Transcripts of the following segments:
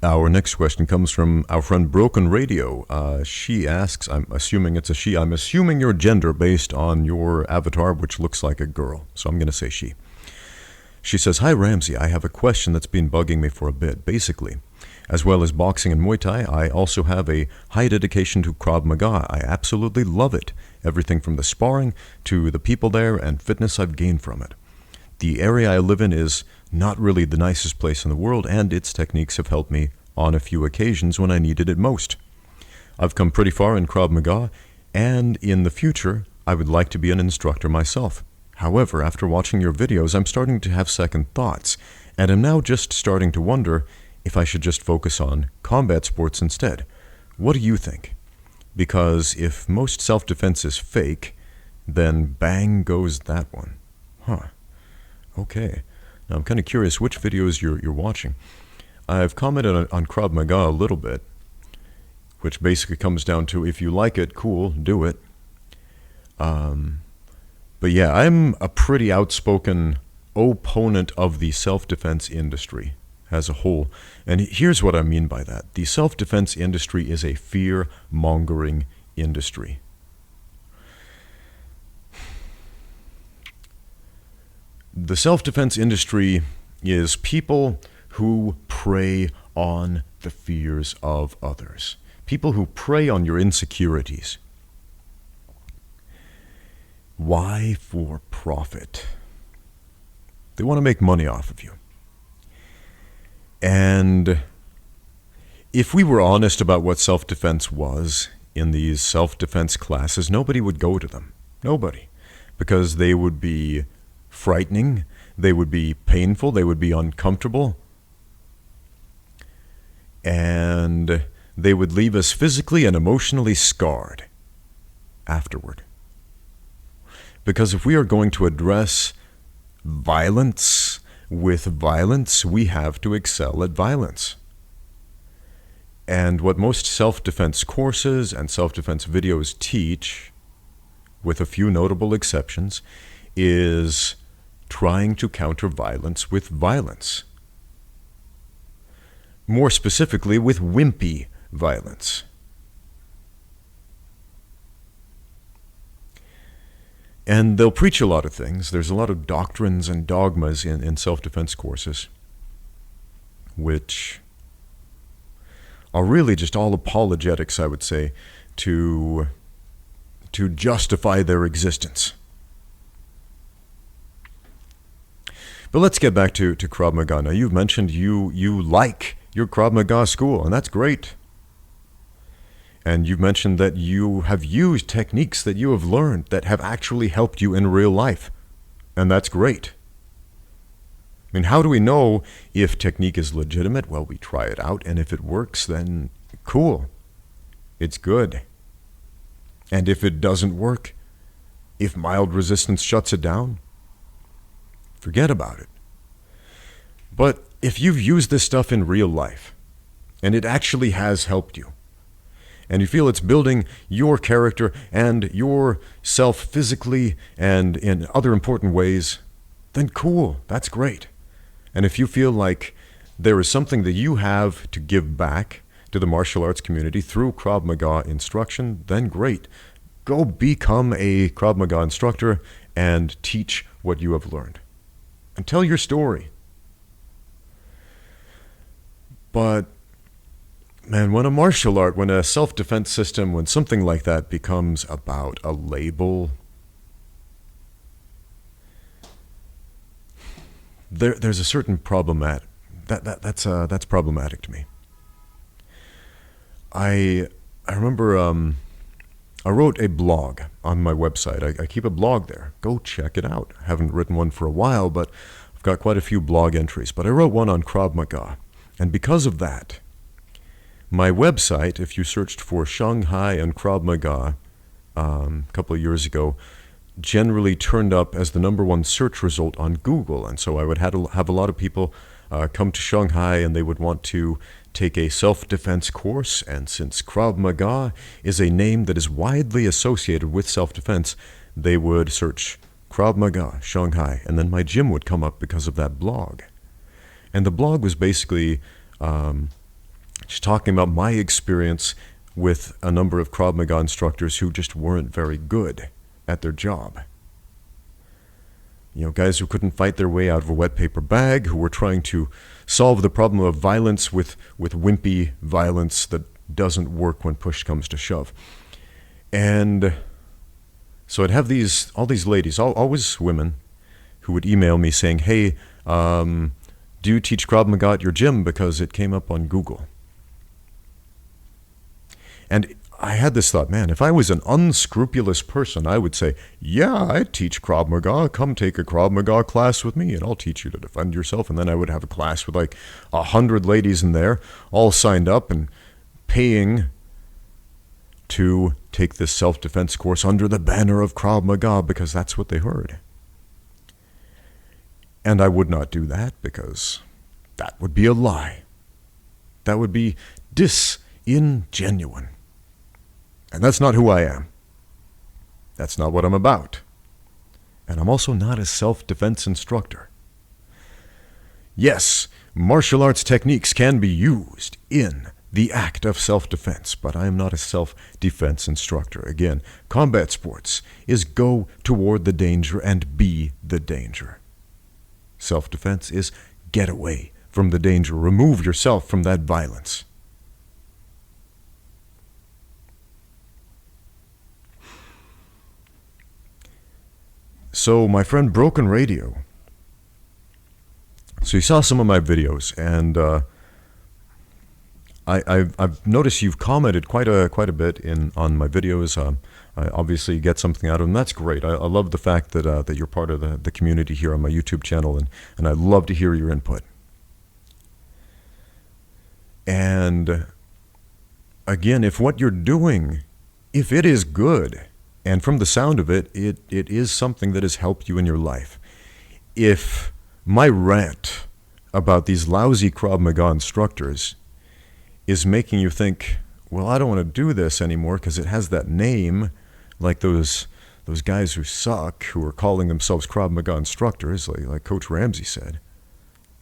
Our next question comes from our friend Broken Radio. She asks, I'm assuming it's a she, I'm assuming your gender based on your avatar, which looks like a girl, so I'm going to say she. She says, "Hi Ramsey, I have a question that's been bugging me for a bit. Basically, as well as boxing and Muay Thai, I also have a high dedication to Krav Maga. I absolutely love it. Everything from the sparring to the people there and fitness I've gained from it. The area I live in is not really the nicest place in the world, and its techniques have helped me on a few occasions when I needed it most. I've come pretty far in Krav Maga, and in the future, I would like to be an instructor myself. However, after watching your videos, I'm starting to have second thoughts, and am now just starting to wonder if I should just focus on combat sports instead. What do you think? Because if most self-defense is fake, then bang goes that one." Huh. Okay. Now I'm kind of curious which videos you're watching. I've commented on Krav Maga a little bit, which basically comes down to if you like it, cool, do it. But yeah, I'm a pretty outspoken opponent of the self-defense industry as a whole. And here's what I mean by that. The self-defense industry is a fear-mongering industry. The self-defense industry is people who prey on the fears of others. People who prey on your insecurities. Why? For profit. They want to make money off of you. And if we were honest about what self-defense was in these self-defense classes, nobody would go to them. Nobody. Because they would be frightening, they would be painful, they would be uncomfortable, and they would leave us physically and emotionally scarred afterward. Because if we are going to address violence with violence, we have to excel at violence. And what most self-defense courses and self-defense videos teach, with a few notable exceptions, is trying to counter violence with violence. More specifically, with wimpy violence. And they'll preach a lot of things. There's a lot of doctrines and dogmas in self-defense courses, which are really just all apologetics, I would say, to justify their existence. But let's get back to Krav Maga. Now, you've mentioned you like your Krav Maga school, and that's great. And you've mentioned that you have used techniques that you have learned that have actually helped you in real life. And that's great. I mean, how do we know if technique is legitimate? Well, we try it out, and if it works, then cool. It's good. And if it doesn't work, if mild resistance shuts it down, forget about it. But if you've used this stuff in real life, and it actually has helped you, and you feel it's building your character and yourself physically and in other important ways, then cool, that's great. And if you feel like there is something that you have to give back to the martial arts community through Krav Maga instruction, then great. Go become a Krav Maga instructor and teach what you have learned. And tell your story. But man, when a martial art, when a self-defense system, when something like that becomes about a label, there's a certain problematic. That's problematic to me. I remember I wrote a blog on my website. I keep a blog there. Go check it out. I haven't written one for a while, but I've got quite a few blog entries. But I wrote one on Krav Maga, and because of that, my website, if you searched for Shanghai and Krav Maga a couple of years ago, generally turned up as the #1 search result on Google. And so I would have a lot of people come to Shanghai, and they would want to take a self-defense course. And since Krav Maga is a name that is widely associated with self-defense, they would search Krav Maga, Shanghai, and then my gym would come up because of that blog. And the blog was basically She's talking about my experience with a number of Krav Maga instructors who just weren't very good at their job. You know, guys who couldn't fight their way out of a wet paper bag, who were trying to solve the problem of violence with wimpy violence that doesn't work when push comes to shove. And so I'd have all these ladies, always women, who would email me saying, hey, do you teach Krav Maga at your gym? Because it came up on Google. And I had this thought, man, if I was an unscrupulous person, I would say, yeah, I teach Krav Maga. Come take a Krav Maga class with me, and I'll teach you to defend yourself. And then I would have a class with like 100 ladies in there, all signed up and paying to take this self-defense course under the banner of Krav Maga because that's what they heard. And I would not do that because that would be a lie. That would be disingenuine. And that's not who I am. That's not what I'm about. And I'm also not a self-defense instructor. Yes, martial arts techniques can be used in the act of self-defense, but I am not a self-defense instructor. Again, combat sports is go toward the danger and be the danger. Self-defense is get away from the danger, remove yourself from that violence. So my friend Broken Radio, so you saw some of my videos, and I've noticed you've commented quite a bit on my videos. I obviously get something out of them. That's great. I love the fact that you're part of the community here on my YouTube channel, and I love to hear your input. And again, if what you're doing, if it is good, and from the sound of it, it is something that has helped you in your life. If my rant about these lousy Krav Maga instructors is making you think, well, I don't want to do this anymore because it has that name, like those guys who suck, who are calling themselves Krav Maga instructors, like Coach Ramsey said,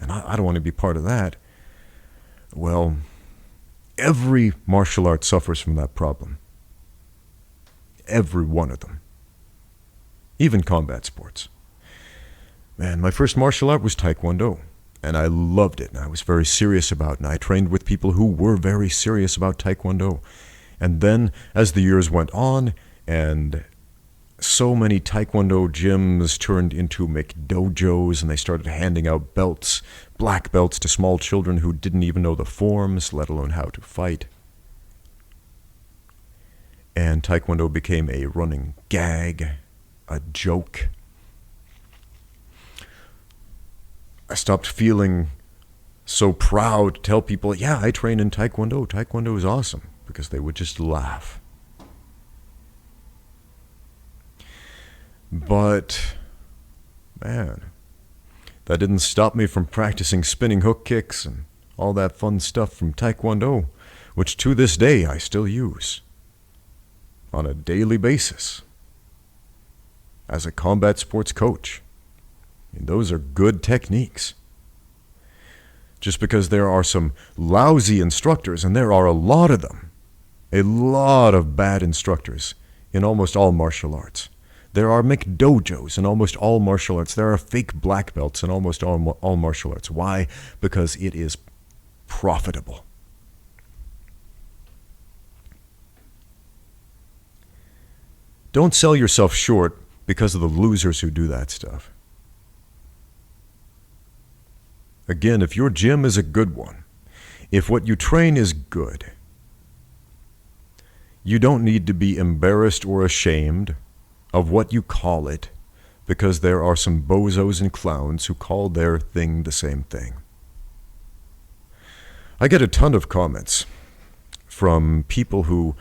and I don't want to be part of that. Well, every martial art suffers from that problem. Every one of them. Even combat sports. Man, my first martial art was Taekwondo, and I loved it, and I was very serious about it, and I trained with people who were very serious about Taekwondo. And then, as the years went on, and so many Taekwondo gyms turned into McDojos, and they started handing out belts, black belts, to small children who didn't even know the forms, let alone how to fight. And Taekwondo became a running gag, a joke. I stopped feeling so proud to tell people, yeah, I train in Taekwondo. Taekwondo is awesome, because they would just laugh. But, man, that didn't stop me from practicing spinning hook kicks and all that fun stuff from Taekwondo, which to this day I still use on a daily basis as a combat sports coach. And those are good techniques. Just because there are some lousy instructors, and there are a lot of them, a lot of bad instructors in almost all martial arts. There are McDojos in almost all martial arts. There are fake black belts in almost all martial arts. Why? Because it is profitable. Don't sell yourself short because of the losers who do that stuff. Again, if your gym is a good one, if what you train is good, you don't need to be embarrassed or ashamed of what you call it, because there are some bozos and clowns who call their thing the same thing. I get a ton of comments from people who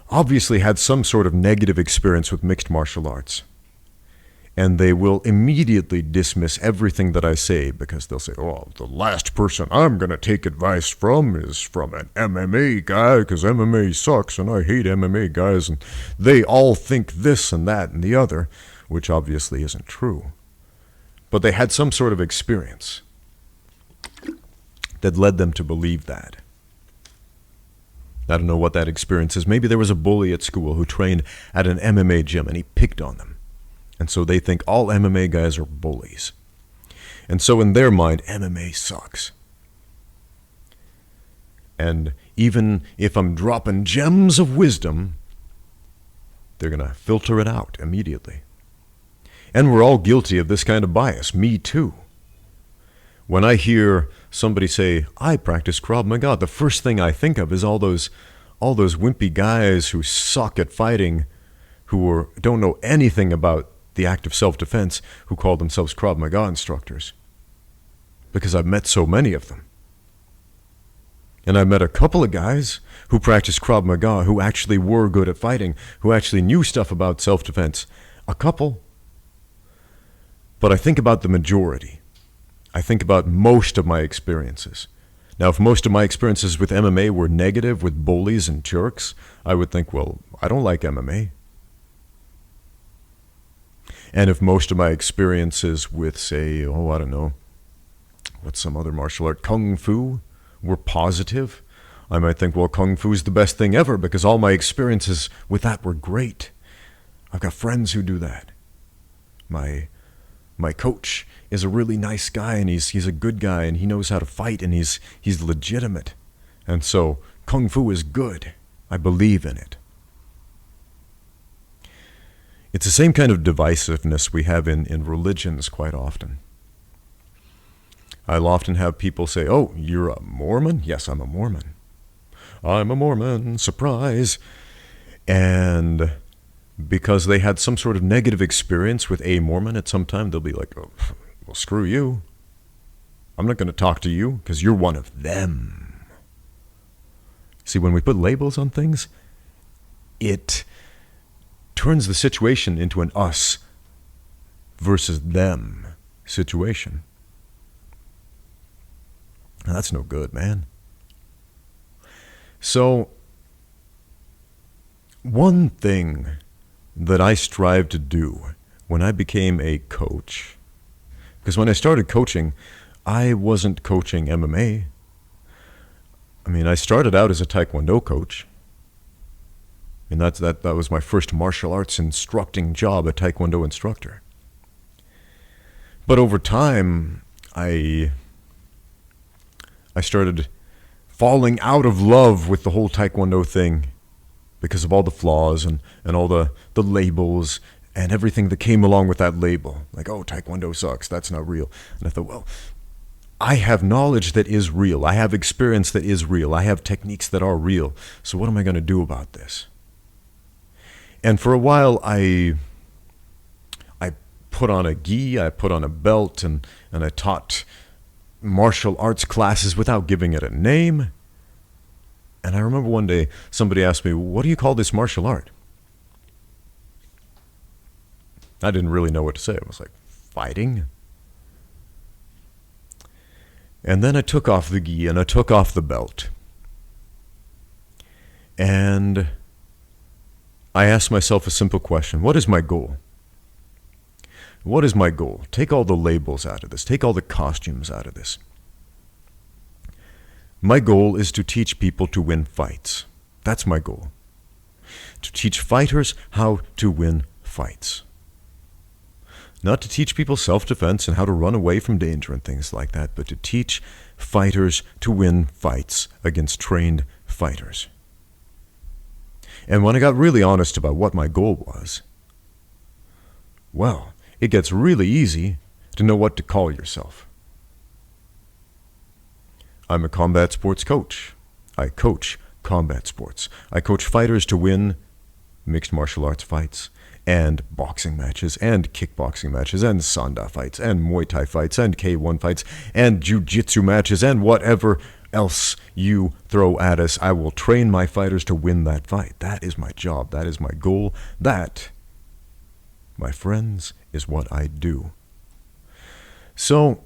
obviously had some sort of negative experience with mixed martial arts. And they will immediately dismiss everything that I say because they'll say, oh, the last person I'm going to take advice from is from an MMA guy because MMA sucks and I hate MMA guys and they all think this and that and the other, which obviously isn't true. But they had some sort of experience that led them to believe that. I don't know what that experience is. Maybe there was a bully at school who trained at an MMA gym and he picked on them. And so they think all MMA guys are bullies. And so in their mind, MMA sucks. And even if I'm dropping gems of wisdom, they're going to filter it out immediately. And we're all guilty of this kind of bias, me too. When I hear somebody say, I practice Krav Maga, the first thing I think of is all those wimpy guys who suck at fighting, who don't know anything about the act of self-defense, who call themselves Krav Maga instructors. Because I've met so many of them. And I met a couple of guys who practiced Krav Maga, who actually were good at fighting, who actually knew stuff about self-defense. A couple. But I think about the majority. I think about most of my experiences. Now, if most of my experiences with MMA were negative, with bullies and jerks, I would think, well, I don't like MMA. And if most of my experiences with, say, I don't know, what's some other martial art, Kung Fu, were positive, I might think, well, Kung Fu is the best thing ever because all my experiences with that were great. I've got friends who do that. My coach is a really nice guy, and he's a good guy, and he knows how to fight, and he's legitimate. And so Kung Fu is good. I believe in it. It's the same kind of divisiveness we have in religions quite often. I'll often have people say, oh, you're a Mormon? Yes, I'm a Mormon. I'm a Mormon, surprise. And because they had some sort of negative experience with a Mormon at some time, they'll be like, oh, well, screw you. I'm not going to talk to you because you're one of them. See, when we put labels on things, it turns the situation into an us versus them situation. Now, that's no good, man. So, one thing that I strive to do when I became a coach, because when I started coaching, I wasn't coaching MMA. I mean, I started out as a Taekwondo coach. And that was my first martial arts instructing job, a Taekwondo instructor. But over time, I started falling out of love with the whole Taekwondo thing because of all the flaws and all the labels and everything that came along with that label. Like, oh, Taekwondo sucks, that's not real. And I thought, well, I have knowledge that is real. I have experience that is real. I have techniques that are real. So what am I going to do about this? And for a while, I put on a gi, I put on a belt, and I taught martial arts classes without giving it a name. And I remember one day somebody asked me, what do you call this martial art? I didn't really know what to say. I was like, fighting? And then I took off the gi and I took off the belt. And I asked myself a simple question. What is my goal? What is my goal? Take all the labels out of this. Take all the costumes out of this. My goal is to teach people to win fights. That's my goal. To teach fighters how to win fights. Not to teach people self-defense and how to run away from danger and things like that, but to teach fighters to win fights against trained fighters. And when I got really honest about what my goal was, well, it gets really easy to know what to call yourself. I'm a combat sports coach. I coach combat sports. I coach fighters to win mixed martial arts fights and boxing matches and kickboxing matches and sanda fights and Muay Thai fights and K1 fights and jiu-jitsu matches and whatever else you throw at us. I will train my fighters to win that fight. That is my job. That is my goal. That, my friends, is what I do. So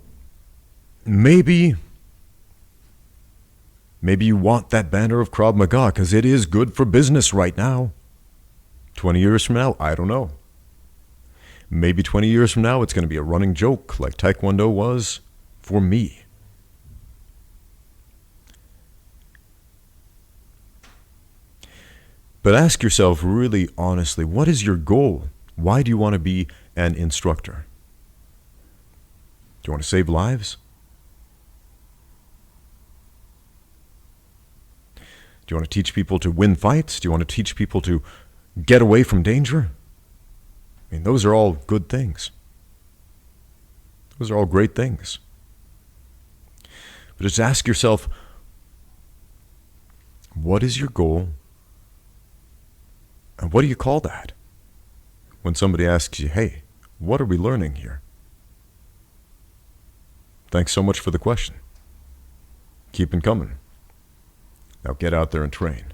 maybe you want that banner of Krav Maga because it is good for business right now. 20 years from now, I don't know. Maybe 20 years from now, it's going to be a running joke like Taekwondo was for me. But ask yourself really honestly, what is your goal? Why do you want to be an instructor? Do you want to save lives? Do you want to teach people to win fights? Do you want to teach people to get away from danger? I mean, those are all good things. Those are all great things. But just ask yourself, what is your goal? And what do you call that? When somebody asks you, hey, what are we learning here? Thanks so much for the question. Keep it coming. Now get out there and train.